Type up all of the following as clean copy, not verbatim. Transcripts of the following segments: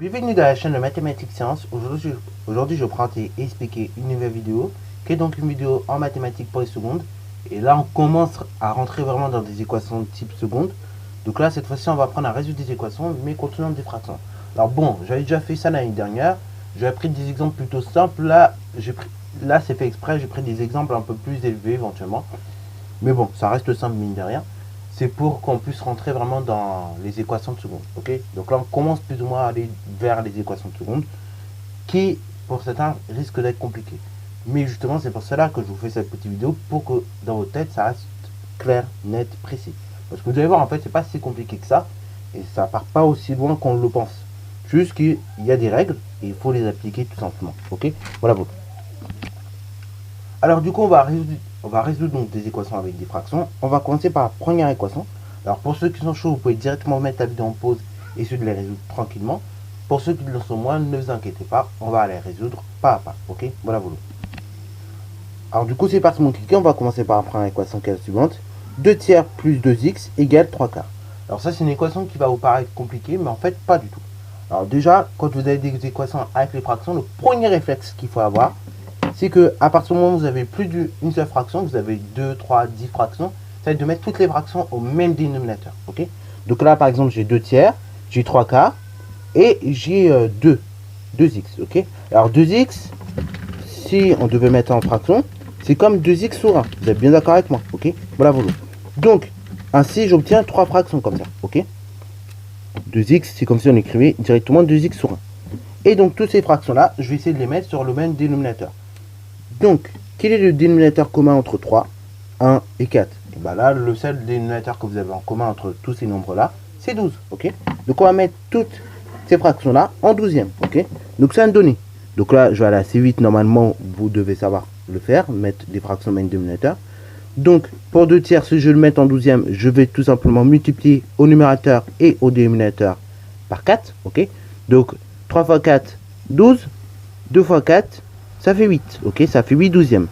Bienvenue dans la chaîne de Mathématiques Sciences. Aujourd'hui, je vais présenter et expliquer une nouvelle vidéo qui est donc une vidéo en mathématiques pour les secondes. Et là, on commence à rentrer vraiment dans des équations de type seconde. Donc là, cette fois-ci, on va apprendre à résoudre des équations, mais contenant des fractions. Alors bon, j'avais déjà fait ça l'année dernière. J'avais pris des exemples plutôt simples. Là, c'est fait exprès. J'ai pris des exemples un peu plus élevés éventuellement. Mais bon, ça reste simple mine de rien. C'est pour qu'on puisse rentrer vraiment dans les équations de seconde. Ok, donc là, on commence plus ou moins à aller vers les équations de seconde, qui, pour certains, risquent d'être compliquées. Mais justement, c'est pour cela que je vous fais cette petite vidéo, pour que dans votre tête, ça reste clair, net, précis. Parce que vous allez voir, en fait, c'est pas si compliqué que ça, et ça part pas aussi loin qu'on le pense. Juste qu'il y a des règles, et il faut les appliquer tout simplement. Ok, voilà. Bon. Alors du coup, on va résoudre donc des équations avec des fractions. On va commencer par la première équation. Alors pour ceux qui sont chauds, vous pouvez directement mettre la vidéo en pause et essayer de les résoudre tranquillement. Pour ceux qui le sont moins, ne vous inquiétez pas, on va les résoudre pas à pas. Ok, voilà. Alors du coup, c'est parti mon cliquet. On va commencer par la première équation qui est la suivante. 2 tiers plus 2x égale 3 quarts. Alors ça, c'est une équation qui va vous paraître compliquée, mais en fait, pas du tout. Alors déjà, quand vous avez des équations avec les fractions, le premier réflexe qu'il faut avoir, c'est que à partir du moment où vous avez plus d'une seule fraction, vous avez 2, 3, 10 fractions, ça va être de mettre toutes les fractions au même dénominateur. Ok, donc là, par exemple, j'ai 2 tiers, j'ai 3 quarts, et j'ai 2x. Ok, alors 2x, si on devait mettre en fraction, c'est comme 2x sur 1. Vous êtes bien d'accord avec moi? Ok, voilà. Donc, ainsi, j'obtiens 3 fractions comme ça. Ok, 2x, c'est comme si on écrivait directement 2x sur 1. Et donc, toutes ces fractions-là, je vais essayer de les mettre sur le même dénominateur. Donc, quel est le dénominateur commun entre 3, 1 et 4? Et bien là, le seul dénominateur que vous avez en commun entre tous ces nombres-là, c'est 12. Ok, donc, on va mettre toutes ces fractions-là en 12e. Ok, donc, c'est un donné. Donc là, je vais aller assez vite. Normalement, vous devez savoir le faire, mettre des fractions au même dénominateur. Donc, pour 2 tiers, si je le mets en 12e, je vais tout simplement multiplier au numérateur et au dénominateur par 4. Ok, donc 3 fois 4, 12. 2 fois 4, ça fait 8. Ok, ça fait 8 douzièmes.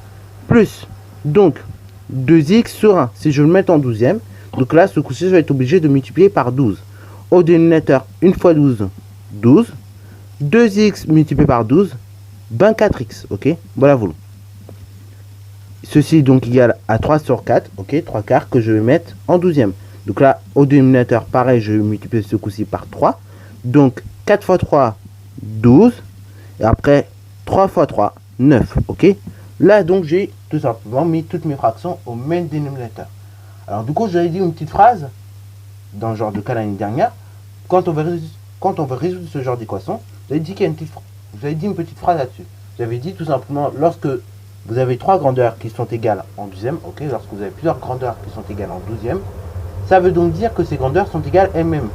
Plus, donc, 2x sur 1. Si je le mets en 12e, donc là, ce coup-ci, je vais être obligé de multiplier par 12. Au dénominateur, 1 fois 12, 12. 2x multiplié par 12, 24x. Ok, voilà. Ceci donc égal à 3 sur 4. Ok, 3 quarts que je vais mettre en 12e. Donc là, au dénominateur, pareil, je vais multiplier ce coup-ci par 3. Donc, 4 fois 3, 12. Et après, 3 fois 3, 9. Ok, là, donc, j'ai tout simplement mis toutes mes fractions au même dénominateur. Alors, du coup, j'avais dit une petite phrase dans le genre de cas l'année dernière. Quand on veut résoudre ce genre d'équation, vous avez dit une petite phrase là-dessus. Vous avez dit tout simplement, lorsque vous avez 3 grandeurs qui sont égales en 12e, ok, lorsque vous avez plusieurs grandeurs qui sont égales en 12e, ça veut donc dire que ces grandeurs sont égales elles-mêmes.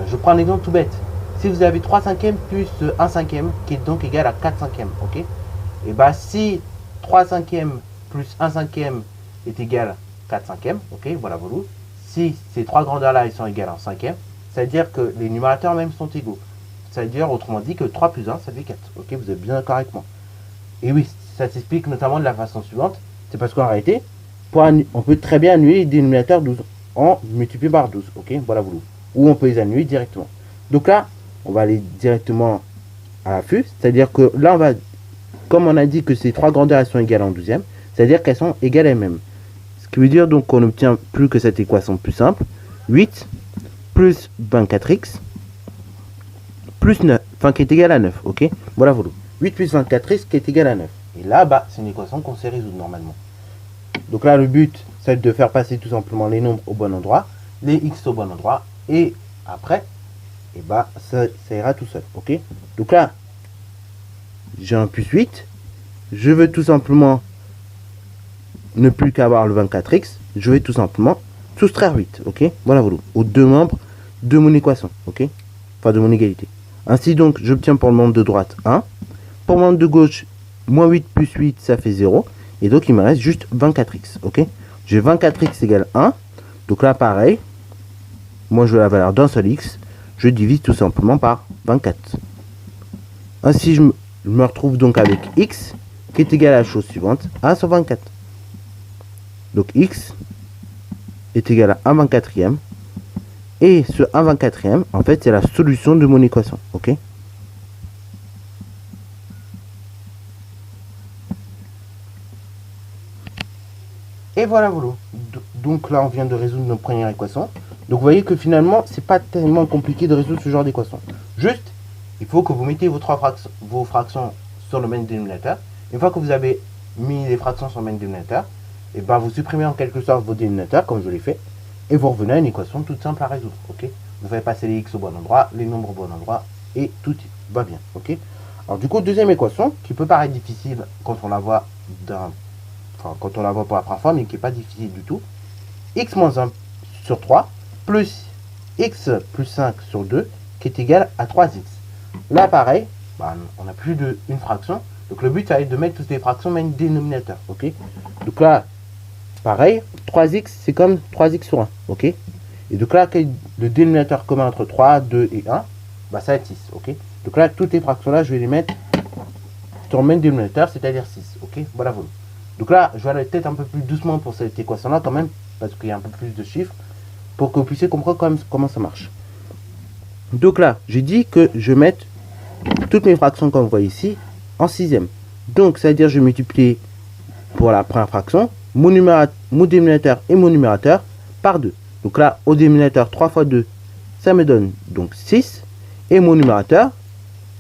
Je prends un exemple tout bête. Si vous avez 3 cinquièmes plus 1 cinquième, qui est donc égal à 4 cinquièmes, ok, et bien si 3 cinquièmes plus 1 cinquième est égal à 4 cinquièmes, ok, voilà. Si ces 3 grandeurs-là sont égales en cinquième, c'est-à-dire que les numérateurs même sont égaux. C'est-à-dire, autrement dit, que 3 plus 1, ça fait 4. Ok, vous êtes bien d'accord avec moi? Et oui, ça s'explique notamment de la façon suivante. C'est parce qu'en réalité, on peut très bien annuler les dénominateurs 12 en multiplié par 12. Ok, voilà. Ou on peut les annuler directement. Donc là, on va aller directement à l'affût. C'est-à-dire que là, comme on a dit que ces 3 grandeurs elles sont égales en 12e, c'est-à-dire qu'elles sont égales elles-mêmes. Ce qui veut dire donc qu'on n'obtient plus que cette équation plus simple. 8 plus 24x plus 9, enfin qui est égal à 9, ok, voilà. 8 plus 24x qui est égal à 9. Et là, c'est une équation qu'on sait résoudre normalement. Donc là, le but, c'est de faire passer tout simplement les nombres au bon endroit, les x au bon endroit, et après, ça ira tout seul, ok. Donc là, j'ai un plus 8, je veux tout simplement ne plus qu'avoir le 24x, je vais tout simplement soustraire 8, ok, voilà. Aux deux membres de mon équation, ok, enfin de mon égalité. Ainsi donc, j'obtiens pour le membre de droite 1. Pour le membre de gauche, moins 8 plus 8, ça fait 0. Et donc, il me reste juste 24x. Ok, j'ai 24x égale 1. Donc là, pareil. Moi, je veux la valeur d'un seul x. Je divise tout simplement par 24. Ainsi, je me retrouve donc avec x qui est égal à la chose suivante, 1 sur 24. Donc, x est égal à 1 24e. Et ce 1/24e, en fait, c'est la solution de mon équation. Ok, Et voilà, voilà. Donc là, on vient de résoudre notre première équation. Donc vous voyez que finalement, c'est pas tellement compliqué de résoudre ce genre d'équation. Juste, il faut que vous mettez vos fractions sur le même dénominateur. Une fois que vous avez mis les fractions sur le même dénominateur, et ben vous supprimez en quelque sorte vos dénominateurs, comme je l'ai fait, et vous revenez à une équation toute simple à résoudre. Ok, vous faites passer les x au bon endroit, les nombres au bon endroit, et tout va bien. Ok. Alors du coup, deuxième équation, qui peut paraître difficile quand on la voit quand on la voit pour la première fois, mais qui n'est pas difficile du tout. X moins 1 sur 3 plus x plus 5 sur 2 qui est égal à 3x. Là, pareil, on n'a plus d'une fraction. Donc le but, ça va être de mettre toutes les fractions dans un dénominateur. Ok. Donc là, pareil, 3x, c'est comme 3x sur 1. Ok. Et donc là, le dénominateur commun entre 3, 2 et 1, ça va être 6. Ok. Donc là, toutes les fractions là, je vais les mettre sur le même dénominateur, c'est-à-dire 6. Ok. Voilà, voilà. Donc là, je vais aller peut-être un peu plus doucement pour cette équation-là quand même, parce qu'il y a un peu plus de chiffres, pour que vous puissiez comprendre comment ça marche. Donc là, j'ai dit que je vais mettre toutes mes fractions, comme vous voyez ici, en sixième. Donc, c'est-à-dire je multiplie pour la première fraction, mon dénominateur et mon numérateur par 2. Donc là, au dénominateur, 3 fois 2, ça me donne donc 6. Et mon numérateur,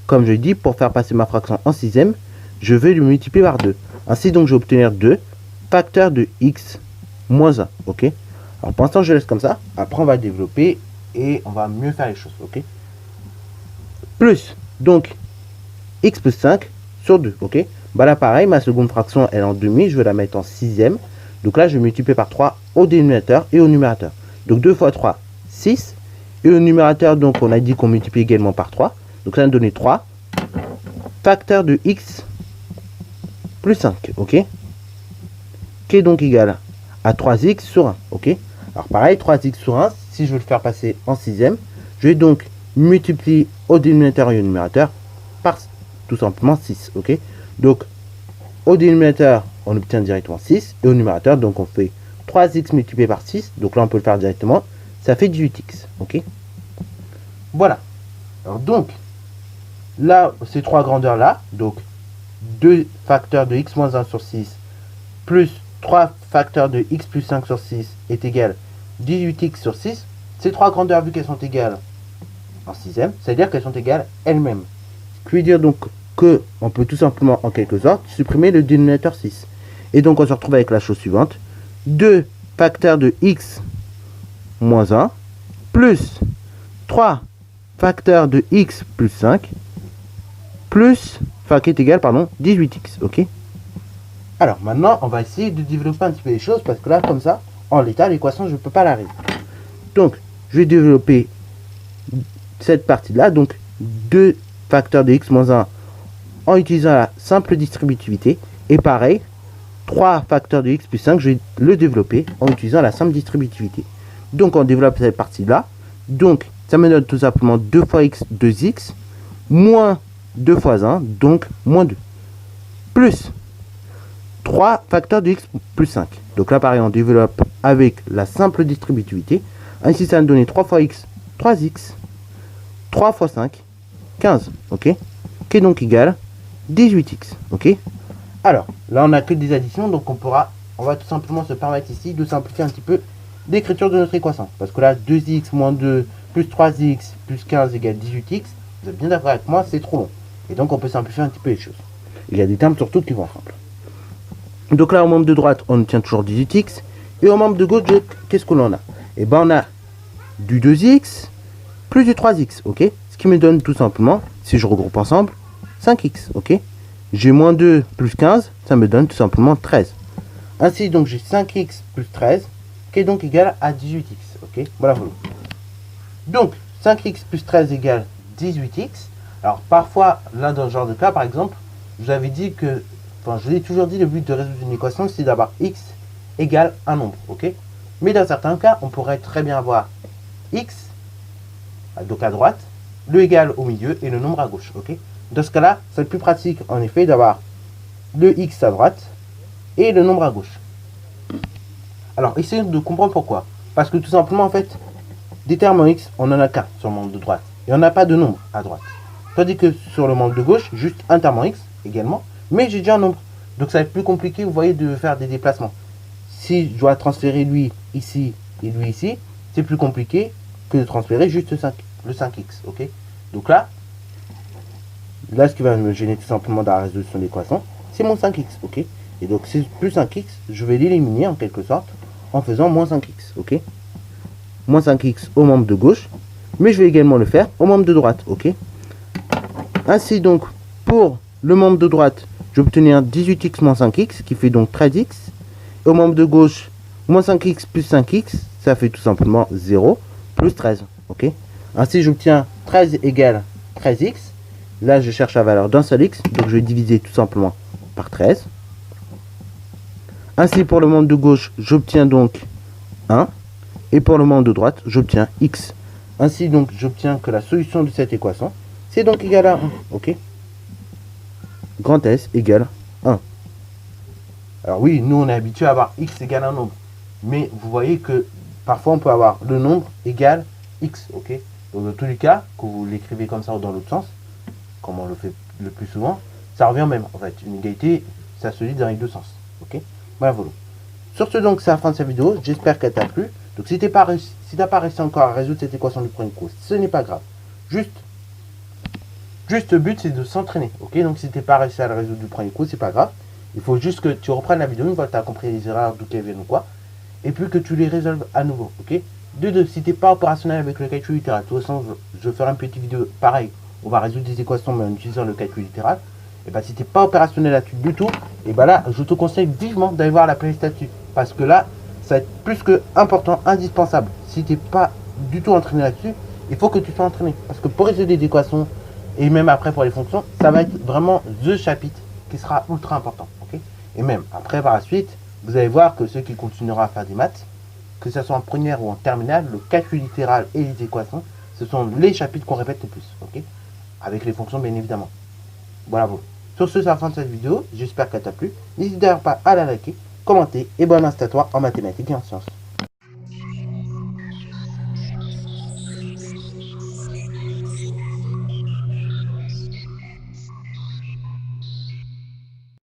comme je dis, pour faire passer ma fraction en sixième, je vais le multiplier par 2. Ainsi, donc, je vais obtenir 2 facteurs de x moins 1. Ok. Alors, pour l'instant, je laisse comme ça. Après, on va développer et on va mieux faire les choses. Ok. Plus, donc, x plus 5 sur 2. Ok. Là, pareil, ma seconde fraction, elle est en demi. Je vais la mettre en sixième. Donc là, je vais multiplier par 3 au dénominateur et au numérateur. Donc, 2 fois 3, 6. Et au numérateur, donc, on a dit qu'on multiplie également par 3. Donc, ça va nous donner 3 facteurs de x plus 5, ok, qui est donc égal à 3x sur 1, ok. Alors pareil, 3x sur 1, si je veux le faire passer en sixième, je vais donc multiplier au dénominateur et au numérateur par tout simplement 6, ok. Donc au dénominateur, on obtient directement 6, et au numérateur, donc on fait 3x multiplié par 6, donc là on peut le faire directement, ça fait 18x, ok. Voilà. Alors donc, là, ces trois grandeurs là, donc 2 facteurs de x moins 1 sur 6 plus 3 facteurs de x plus 5 sur 6 est égal à 18x sur 6. Ces trois grandeurs, vu qu'elles sont égales en sixième, c'est-à-dire qu'elles sont égales elles-mêmes. Ce qui veut dire donc qu'on peut tout simplement, en quelque sorte, supprimer le dénominateur 6. Et donc on se retrouve avec la chose suivante. 2 facteurs de x moins 1 plus 3 facteurs de x plus 5 plus, qui est égal, 18x, ok. Alors maintenant, on va essayer de développer un petit peu les choses, parce que là, comme ça, en l'état, l'équation, je ne peux pas la résoudre. Donc, je vais développer cette partie-là, donc 2 facteurs de x moins 1 en utilisant la simple distributivité, et pareil, 3 facteurs de x plus 5, je vais le développer en utilisant la simple distributivité. Donc, on développe cette partie-là, donc, ça me donne tout simplement 2 fois x, 2x, moins 2 fois 1, donc moins 2. Plus 3 facteurs de x plus 5. Donc là, pareil, on développe avec la simple distributivité. Ainsi, ça va nous donner 3 fois x, 3x. 3 fois 5, 15. Ok. Qui est donc égal à 18x. Ok. Alors, là, on n'a que des additions. Donc, on va tout simplement se permettre ici de simplifier un petit peu l'écriture de notre équation. Parce que là, 2x moins 2 plus 3x plus 15 égale 18x. Vous êtes bien d'accord avec moi, c'est trop long. Et donc, on peut simplifier un petit peu les choses. Il y a des termes surtout qui vont ensemble. Donc là, au membre de droite, on obtient toujours 18x. Et au membre de gauche, qu'est-ce que l'on a? Et bien, on a du 2x plus du 3x, ok. Ce qui me donne tout simplement, si je regroupe ensemble, 5x, ok. J'ai moins 2 plus 15, ça me donne tout simplement 13. Ainsi, donc, j'ai 5x plus 13, qui est donc égal à 18x, ok. Voilà, voilà. Donc, 5x plus 13 égale 18x. Alors, parfois, là, dans ce genre de cas, par exemple, je vous avais dit que, je vous ai toujours dit, le but de résoudre une équation, c'est d'avoir x égale un nombre, ok. Mais dans certains cas, on pourrait très bien avoir x, donc à droite, le égal au milieu et le nombre à gauche, ok. Dans ce cas-là, c'est plus pratique, en effet, d'avoir le x à droite et le nombre à gauche. Alors, essayons de comprendre pourquoi. Parce que tout simplement, en fait, des termes en x, on n'en a qu'un sur le membre de droite. Et on n'a pas de nombre à droite. Tandis que sur le membre de gauche, juste un terme en x également, mais j'ai déjà un nombre. Donc ça va être plus compliqué, vous voyez, de faire des déplacements. si je dois transférer lui ici et lui ici, c'est plus compliqué que de transférer juste le 5x, ok. Donc là, ce qui va me gêner tout simplement dans la résolution de l'équation, c'est mon 5x, ok. Et donc c'est plus 5x, je vais l'éliminer en quelque sorte en faisant moins 5x, ok. Moins 5x au membre de gauche, mais je vais également le faire au membre de droite, ok. Ainsi donc, pour le membre de droite, je vais obtenir 18x moins 5x, qui fait donc 13x. Et au membre de gauche, moins 5x plus 5x, ça fait tout simplement 0 plus 13, ok. Ainsi, j'obtiens 13 égale 13x. Là, je cherche la valeur d'un seul x, donc je vais diviser tout simplement par 13. Ainsi, pour le membre de gauche, j'obtiens donc 1. Et pour le membre de droite, j'obtiens x. Ainsi, donc, j'obtiens que la solution de cette équation, c'est donc égal à 1. Ok. Grand S égale 1. Alors oui, nous, on est habitué à avoir x égale un nombre. Mais vous voyez que parfois, on peut avoir le nombre égal x. Ok. Donc, dans tous les cas, que vous l'écrivez comme ça ou dans l'autre sens, comme on le fait le plus souvent, ça revient même. En fait, une égalité, ça se lit dans les deux sens. Ok. Voilà. Sur ce, donc, c'est la fin de cette vidéo. J'espère qu'elle t'a plu. Donc, si tu n'as pas réussi encore à résoudre cette équation du premier coup, ce n'est pas grave. Juste le but, c'est de s'entraîner. Ok. Donc, si tu n'as pas réussi à le résoudre du premier coup, c'est pas grave. Il faut juste que tu reprennes la vidéo une fois que tu as compris les erreurs, d'où qu'elles viennent ou quoi. Et puis que tu les résolves à nouveau. Ok. De deux, si tu n'es pas opérationnel avec le calcul littéral, de toute façon, je ferai une petite vidéo pareil. On va résoudre des équations mais en utilisant le calcul littéral. Et bien, si tu n'es pas opérationnel là-dessus du tout, et bien là, je te conseille vivement d'aller voir la playlist là-dessus. Parce que là, ça va être plus que important, indispensable. Si tu n'es pas du tout entraîné là-dessus, il faut que tu sois entraîné. Parce que pour résoudre des équations, et même après pour les fonctions, ça va être vraiment the chapitre qui sera ultra important. Okay. Et même après, par la suite, vous allez voir que ceux qui continueront à faire des maths, que ce soit en première ou en terminale, le calcul littéral et les équations, ce sont les chapitres qu'on répète le plus. Okay. Avec les fonctions, bien évidemment. Voilà. Sur ce, c'est la fin de cette vidéo. J'espère qu'elle t'a plu. N'hésite d'ailleurs pas à la liker, commenter et bonne maths à toi en mathématiques et en sciences.